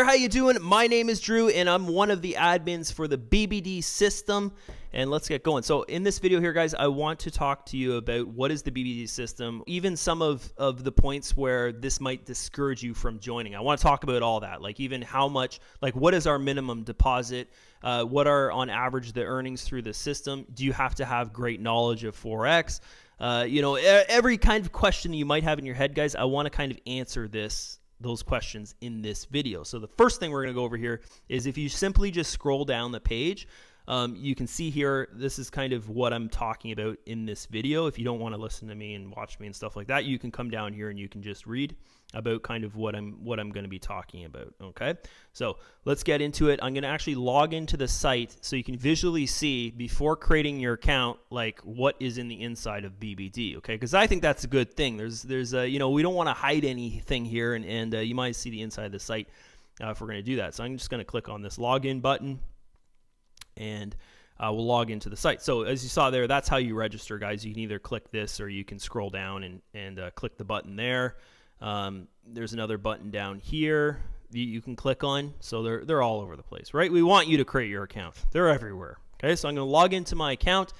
how you doing? My name is Drew, and I'm one of the admins for the BBD system, and let's get going. So in this video here, guys, I want to talk to you about what is the BBD system, even some of the points where this might discourage you from joining. I want to talk about all that, like even how much, like what is our minimum deposit, what are on average the earnings through the system, do you have to have great knowledge of Forex, every kind of question you might have in your head, guys. I want to kind of answer those questions in this video. So the first thing we're going to go over here is if you simply just scroll down the page, you can see here, this is kind of what I'm talking about in this video. If you don't want to listen to me and watch me and stuff like that, you can come down here and you can just read about kind of what I'm going to be talking about. Okay, so let's get into it. I'm going to actually log into the site so you can visually see before creating your account, like what is in the inside of BBD. Okay, because I think that's a good thing. There's we don't want to hide anything here, and you might see the inside of the site if we're going to do that. So I'm just going to click on this login button, and we'll log into the site. So as you saw there, that's how you register, guys. You can either click this or you can scroll down and click the button there. There's another button down here you can click on. So they're all over the place, right? We want you to create your account. They're everywhere. Okay, so I'm going to log into my account,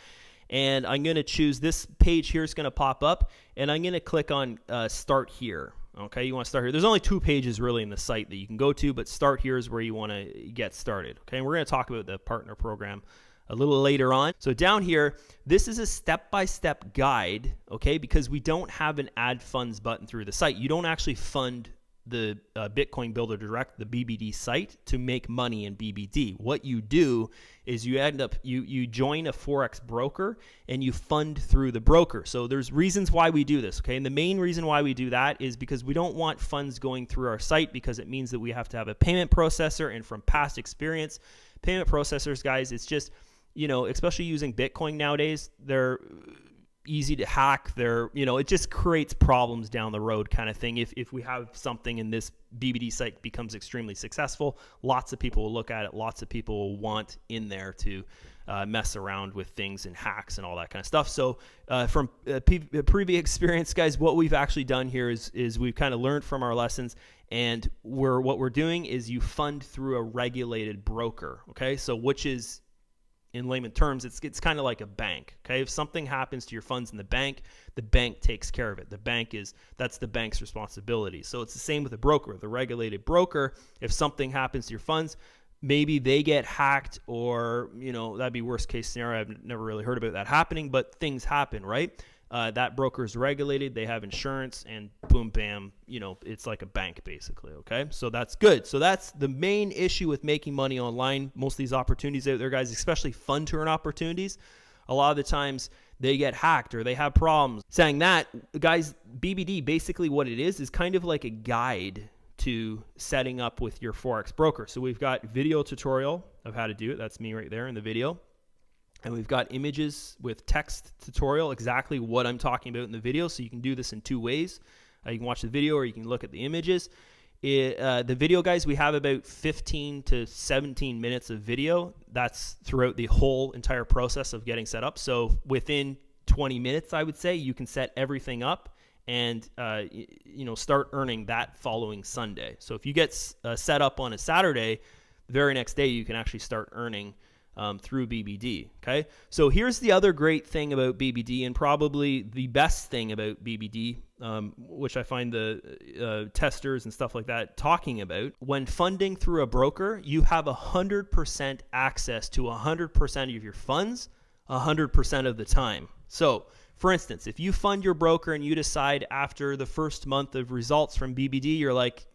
and I'm going to choose this page here. It's going to pop up, and I'm going to click on Start Here. Okay, you want to start here. There's only 2 pages really in the site that you can go to, but Start Here is where you want to get started. Okay, and we're going to talk about the partner program a little later on. So down here, this is a step-by-step guide, okay, because we don't have an add funds button through the site. You don't actually fund the Bitcoin Builder Direct, the BBD site, to make money in BBD. What you do is you join a Forex broker and you fund through the broker. So there's reasons why we do this, okay? And the main reason why we do that is because we don't want funds going through our site, because it means that we have to have a payment processor. And from past experience, payment processors, guys, it's just, especially using Bitcoin nowadays, they're easy to hack. It just creates problems down the road kind of thing. If we have something in this BBD site becomes extremely successful, lots of people will look at it. Lots of people will want in there to mess around with things and hacks and all that kind of stuff. So from previous experience, guys, what we've actually done here is we've kind of learned from our lessons, and what we're doing is you fund through a regulated broker. Okay, so which is, in layman terms, it's kind of like a bank. Okay, if something happens to your funds in the bank takes care of it. That's the bank's responsibility. So it's the same with a broker. The regulated broker, if something happens to your funds, maybe they get hacked, or that'd be worst case scenario. I've never really heard about that happening, but things happen, right? That broker is regulated, they have insurance, and boom, bam, it's like a bank basically, okay? So that's good. So that's the main issue with making money online. Most of these opportunities out there, guys, especially fund to earn opportunities, a lot of the times they get hacked or they have problems. Saying that, guys, BBD, basically what it is kind of like a guide to setting up with your Forex broker. So we've got video tutorial of how to do it. That's me right there in the video. And we've got images with text tutorial, exactly what I'm talking about in the video. So you can do this in 2 ways. You can watch the video or you can look at the images. The video, guys, we have about 15 to 17 minutes of video. That's throughout the whole entire process of getting set up. So within 20 minutes, I would say, you can set everything up and start earning that following Sunday. So if you get set up on a Saturday, the very next day you can actually start earning through BBD. Okay, so here's the other great thing about BBD, and probably the best thing about BBD, which I find the testers and stuff like that talking about. When funding through a broker, you have 100% access to 100% of your funds 100% of the time. So for instance, if you fund your broker and you decide after the first month of results from BBD, you're like,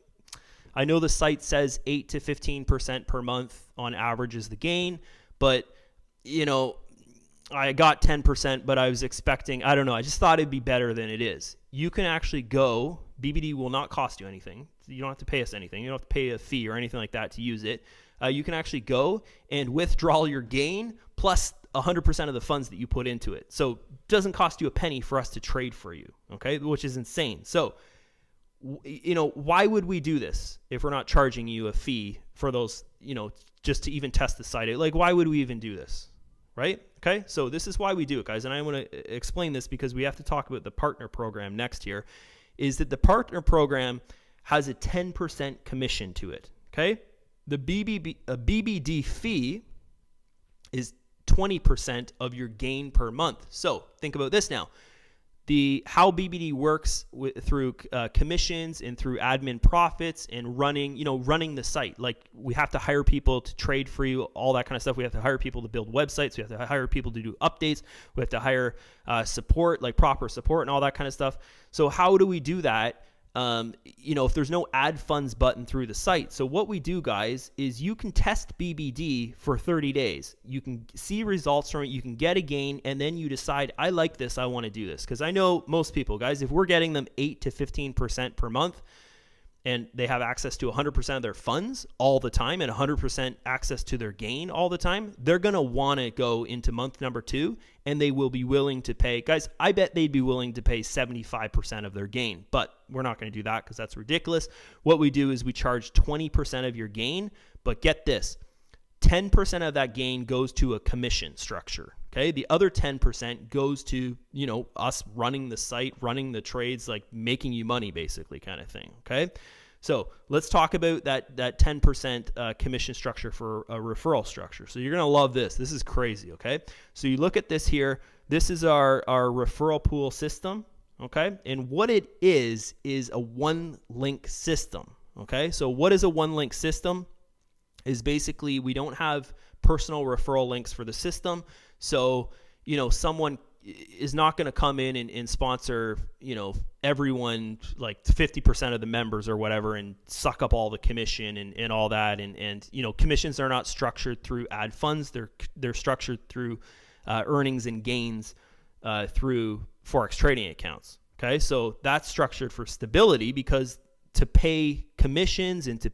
I know the site says 8 to 15% per month on average is the gain, but I got 10%, but I was expecting, I don't know, I just thought it'd be better than it is. You can actually go, BBD will not cost you anything. You don't have to pay us anything. You don't have to pay a fee or anything like that to use it. You can actually go and withdraw your gain plus 100% of the funds that you put into it. So it doesn't cost you a penny for us to trade for you, okay, which is insane. So why would we do this if we're not charging you a fee for those, just to even test the site? Like, why would we even do this, right? Okay, so this is why we do it, guys. And I want to explain this because we have to talk about the partner program next here, is that the partner program has a 10% commission to it. Okay. The BBD fee is 20% of your gain per month. So think about this now. How BBD works through commissions and through admin profits and running the site. Like, we have to hire people to trade for you, all that kind of stuff. We have to hire people to build websites. We have to hire people to do updates. We have to hire support, like proper support and all that kind of stuff. So how do we do that? If there's no add funds button through the site. So what we do, guys, is you can test BBD for 30 days. You can see results from it. You can get a gain, and then you decide, I like this, I want to do this. Because I know most people, guys, if we're getting them 8 to 15% per month, and they have access to 100% of their funds all the time and 100% access to their gain all the time, they're going to want to go into month number 2, and they will be willing to pay. Guys, I bet they'd be willing to pay 75% of their gain, but we're not going to do that because that's ridiculous. What we do is we charge 20% of your gain, but get this, 10% of that gain goes to a commission structure. Okay, the other 10% goes to, us running the site, running the trades, like making you money, basically, kind of thing. Okay, so let's talk about that 10% commission structure for a referral structure. So you're gonna love this. This is crazy. Okay, so you look at this here. This is our referral pool system. Okay, and what it is a one-link system. Okay, so what is a one-link system? Is basically we don't have personal referral links for the system. So, someone is not going to come in and sponsor, everyone, like 50% of the members or whatever, and suck up all the commission and all that. And commissions are not structured through ad funds. They're structured through earnings and gains through Forex trading accounts. Okay. So that's structured for stability, because to pay commissions and to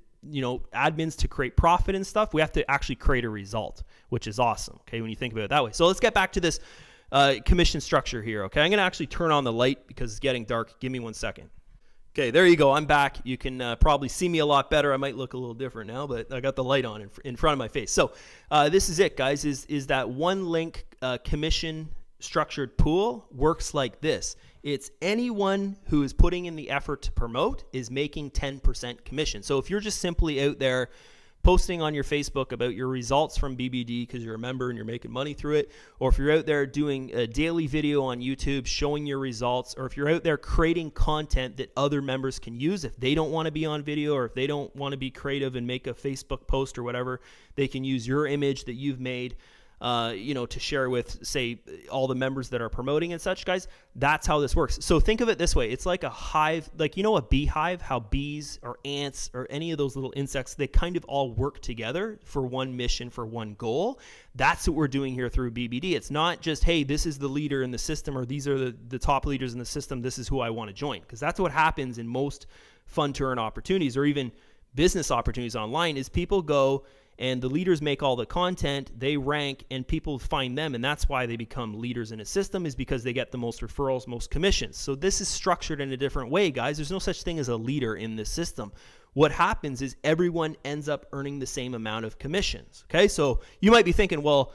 admins to create profit and stuff, we have to actually create a result, which is awesome. Okay, when you think about it that way. So let's get back to this commission structure here. Okay, I'm going to actually turn on the light because it's getting dark. Give me 1 second. Okay, there you go. I'm back. You can probably see me a lot better. I might look a little different now, but I got the light on in front of my face. So this is it, guys, is that one link commission structured pool works like this. It's anyone who is putting in the effort to promote is making 10% commission. So if you're just simply out there posting on your Facebook about your results from BBD because you're a member and you're making money through it, or if you're out there doing a daily video on YouTube showing your results, or if you're out there creating content that other members can use, if they don't want to be on video, or if they don't want to be creative and make a Facebook post or whatever, they can use your image that you've made to share with, say, all the members that are promoting and such, guys. That's how this works. So think of it this way. It's like a hive, like, a beehive, how bees or ants or any of those little insects, they kind of all work together for one mission, for one goal. That's what we're doing here through BBD. It's not just, hey, this is the leader in the system, or these are the top leaders in the system, this is who I want to join. Because that's what happens in most fun to earn opportunities, or even business opportunities online, is people go and the leaders make all the content, they rank, and people find them, and that's why they become leaders in a system, is because they get the most referrals, most commissions. So this is structured in a different way, guys. There's no such thing as a leader in this system. What happens is everyone ends up earning the same amount of commissions. Okay, so you might be thinking, well,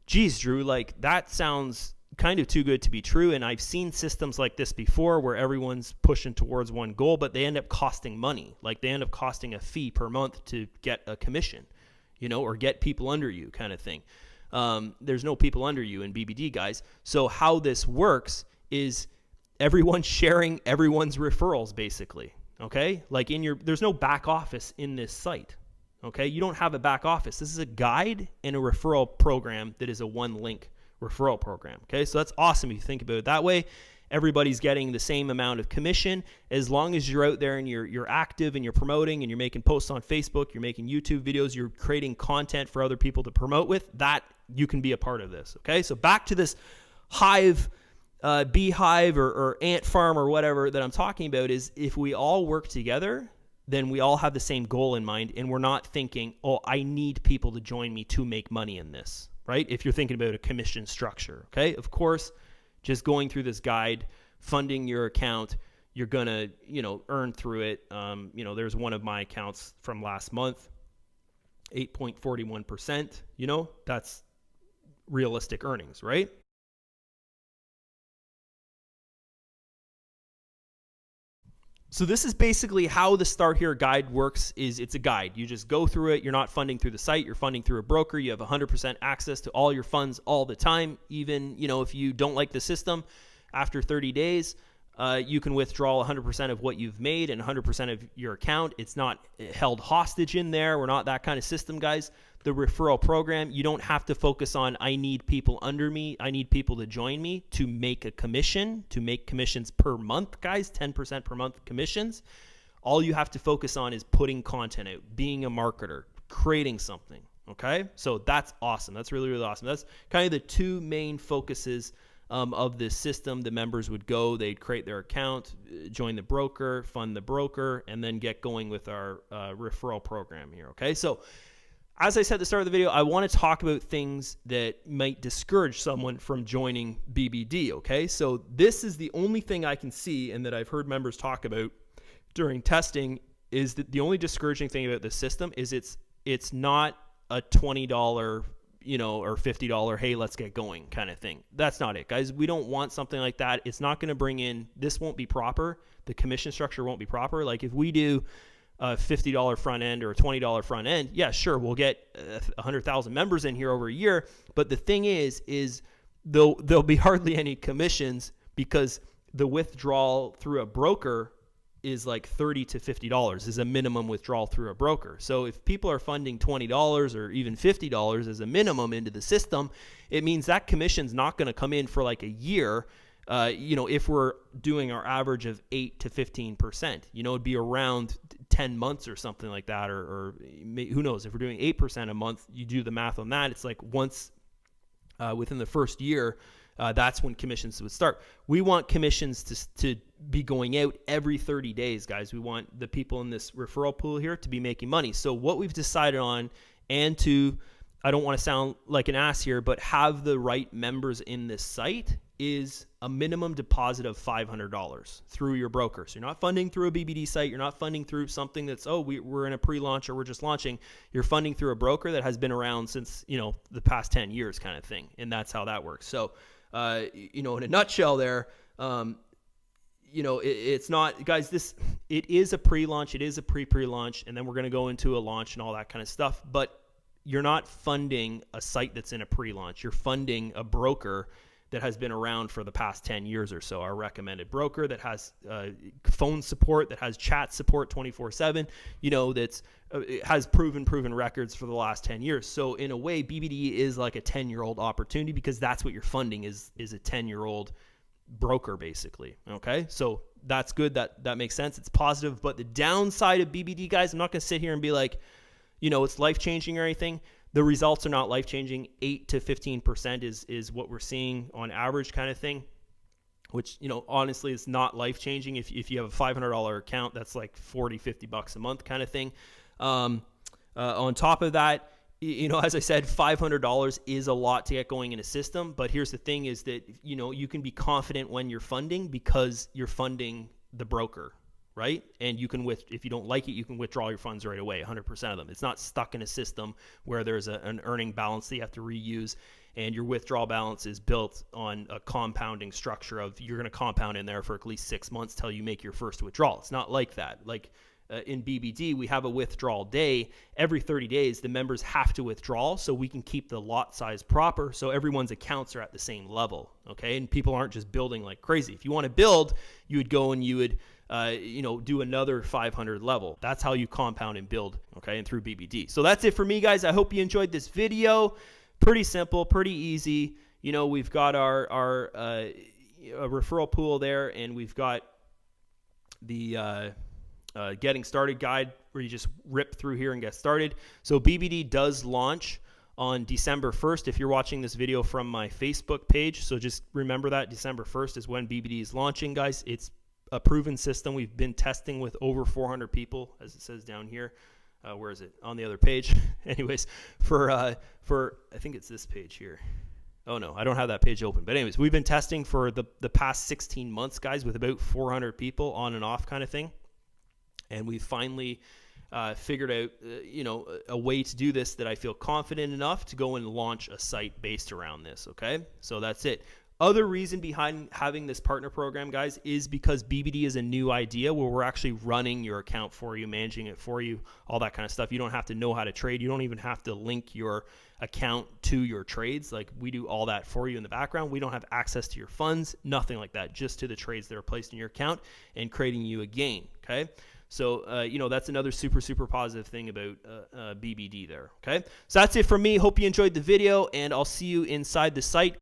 geez, Drew, like that sounds kind of too good to be true, and I've seen systems like this before where everyone's pushing towards one goal, but they end up costing money. Like they end up costing a fee per month to get a commission, or get people under you, kind of thing. There's no people under you in BBD, guys. So how this works is everyone sharing everyone's referrals, basically. Okay, like there's no back office in this site. Okay, you don't have a back office. This is a guide and a referral program that is a one-link referral program. Okay, so that's awesome if you think about it that way. Everybody's getting the same amount of commission as long as you're out there and you're active and you're promoting and you're making posts on Facebook, you're making YouTube videos, you're creating content for other people to promote with. That you can be a part of this. Okay, so back to this hive, beehive or ant farm or whatever that I'm talking about, is if we all work together, then we all have the same goal in mind, and we're not thinking, oh, I need people to join me to make money in this, right? If you're thinking about a commission structure, okay? Of course, just going through this guide, funding your account, you're going to, earn through it. There's one of my accounts from last month, 8.41%, that's realistic earnings, right? So this is basically how the Start Here guide works. Is it's a guide. You just go through it. You're not funding through the site. You're funding through a broker. You have 100% access to all your funds all the time. Even, if you don't like the system, after 30 days, you can withdraw 100% of what you've made and 100% of your account. It's not held hostage in there. We're not that kind of system, guys. The referral program, you don't have to focus on, I need people under me. I need people to join me to make a commission, to make commissions per month, guys, 10% per month commissions. All you have to focus on is putting content out, being a marketer, creating something, okay? So that's awesome. That's really, really awesome. That's kind of the two main focuses of this system. The members would go, they'd create their account, join the broker, fund the broker, and then get going with our referral program here, okay? So as I said at the start of the video, I want to talk about things that might discourage someone from joining BBD, okay? So this is the only thing I can see and that I've heard members talk about during testing is that the only discouraging thing about this system is it's not a $20, or $50, hey, let's get going kind of thing. That's not it, guys. We don't want something like that. It's not going to bring in, this won't be proper. The commission structure won't be proper. Like if we do a $50 front end or a $20 front end, yeah, sure, we'll get 100,000 members in here over a year. But the thing is there'll be hardly any commissions because the withdrawal through a broker is like $30 to $50 is a minimum withdrawal through a broker. So if people are funding $20 or even $50 as a minimum into the system, it means that commission's not going to come in for like a year. If we're doing our average of 8 to 15%, it'd be around 10 months or something like that, or who knows, if we're doing 8% a month, you do the math on that. It's like once within the first year, that's when commissions would start. We want commissions to be going out every 30 days, guys. We want the people in this referral pool here to be making money. So what we've decided on, and I don't want to sound like an ass here, but have the right members in this site, is a minimum deposit of $500 through your broker. So you're not funding through a BBD site. You're not funding through something that's, we're in a pre-launch or we're just launching. You're funding through a broker that has been around since, the past 10 years kind of thing. And that's how that works. So, in a nutshell there, it's not, guys, it is a pre-launch. It is a pre-launch. And then we're going to go into a launch and all that kind of stuff. But you're not funding a site that's in a pre-launch. You're funding a broker that has been around for the past 10 years or so, our recommended broker that has phone support, that has chat support 24/7, that's has proven records for the last 10 years. So in a way, BBD is like a 10-year-old opportunity because that's what you're funding is a 10-year-old broker basically. Okay, so that's good. That makes sense. It's positive. But the downside of BBD, guys, I'm not going to sit here and be like, it's life-changing or anything. The results are not life-changing. 8 to 15% is what we're seeing on average kind of thing, which, honestly is not life-changing. If you have a $500 account, that's like $40-50 a month kind of thing. On top of that, as I said, $500 is a lot to get going in a system. But here's the thing is that, you can be confident when you're funding because you're funding the broker, right? And you can, if you don't like it, you can withdraw your funds right away, 100% of them. It's not stuck in a system where there's an earning balance that you have to reuse, and your withdrawal balance is built on a compounding structure of you're going to compound in there for at least 6 months till you make your first withdrawal. It's not like that. Like in BBD, we have a withdrawal day. Every 30 days, the members have to withdraw so we can keep the lot size proper so everyone's accounts are at the same level, okay? And people aren't just building like crazy. If you want to build, you would go and you would do another 500 level. That's how you compound and build, okay, and through BBD. So that's it for me, guys. I hope you enjoyed this video. Pretty simple, pretty easy. We've got our referral pool there, and we've got the getting started guide where you just rip through here and get started. So BBD does launch on December 1st if you're watching this video from my Facebook page. So just remember that December 1st is when BBD is launching, guys. It's a proven system. We've been testing with over 400 people, as it says down here. Where is it? On the other page. Anyways, for I think it's this page here. Oh no, I don't have that page open. But anyways, we've been testing for the past 16 months, guys, with about 400 people on and off kind of thing. And we finally figured out, a way to do this that I feel confident enough to go and launch a site based around this. Okay, so that's it. Other reason behind having this partner program, guys, is because BBD is a new idea where we're actually running your account for you, managing it for you, all that kind of stuff. You don't have to know how to trade. You don't even have to link your account to your trades. Like, we do all that for you in the background. We don't have access to your funds, nothing like that, just to the trades that are placed in your account and creating you a gain, okay? So, you know, that's another super positive thing about BBD there, okay? So that's it for me. Hope you enjoyed the video, and I'll see you inside the site.